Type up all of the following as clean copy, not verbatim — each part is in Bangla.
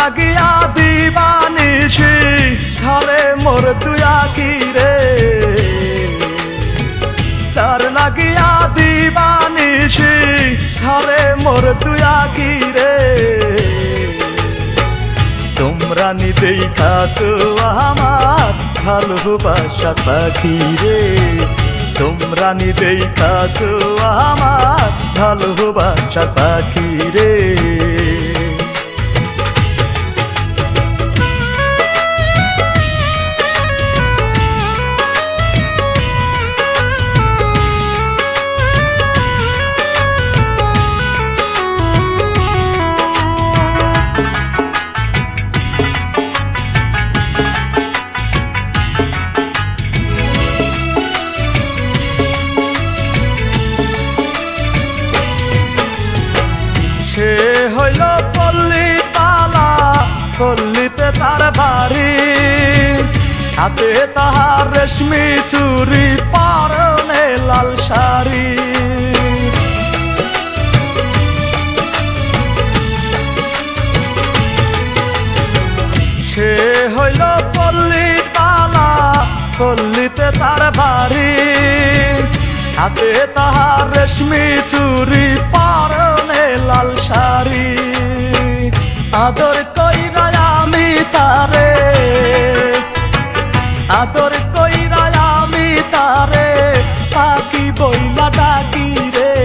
লাগিয়া দিবানিশি ঝরে মোর দুই আখি রে, যার লাগিয়া দিবানিশি ঝরে মোর দুই আখি রে। তোমরা নি দেখাছো আমার ভালোবাসা পাখি রে, তোমরা নি দেখাছো আমার ভালোবাসা পাখি রে। সে হইল পল্লী তালা, পল্লীতে তার বাড়ি, হাতে তাহার রেশমি চুরি, পরনে লাল শাড়ি। সে হইল পল্লী তালা, পল্লীতে তার বাড়ি, হাতে তাহার রেশমি চুরি, পরনে লাল শাড়ি। আদর কইরা আমি তারে, আদর কইরা আমি তারে পাখি বইলা ডাকি রে।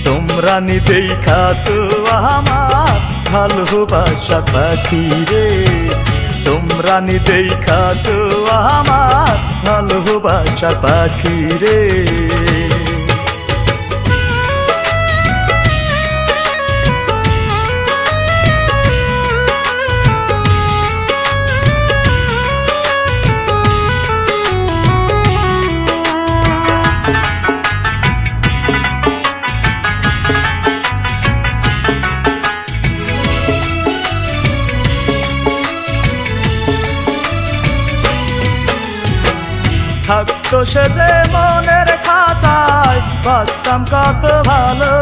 তোমরা নি দেখাছো আমার ভালোবাসা পাখি রে, তোমরা নি দেখাছো আমার ভালোবাসা পাখি রে। থাকতো সে যে মনের খাঁচায়, বাঁচতাম কত ভালো,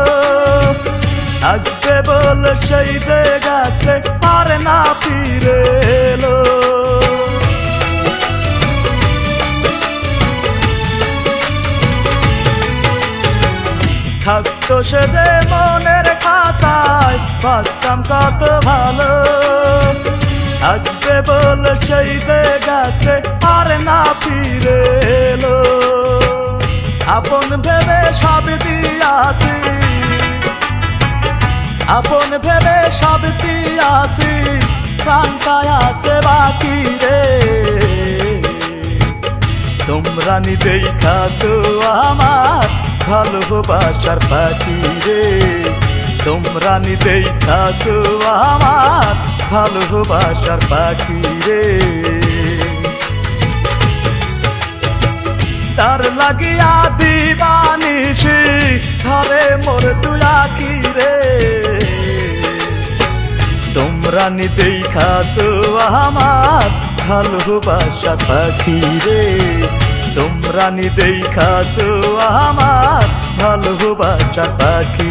আসবে বল সেই যে গেছে আর না ফিরে এলো। থাকতো সে যে মনের খাঁচায়, বাঁচতাম কত ভালো, আসবে বল সেই যে গেছে আর না ফিরে এলো। আপন ভেবে সব দিয়াছি, আপন ভেবে সব দিয়াছি, প্রাণটায় আছে বাকি রে। তোমরা নি দেখাছো আমার ভালোবাসার পাখি রে, তোমরা নি দেখাছো আমার ভালোবাসার পাখি রে। তার লাগিয়া দিবানিশি ঝরে মোর দুই আখি রে। তোমরা নি দেখাছো আমার ভালোবাসা পাখি রে, তোমরা নি দেখাছো আমার ভালোবাসা পাখি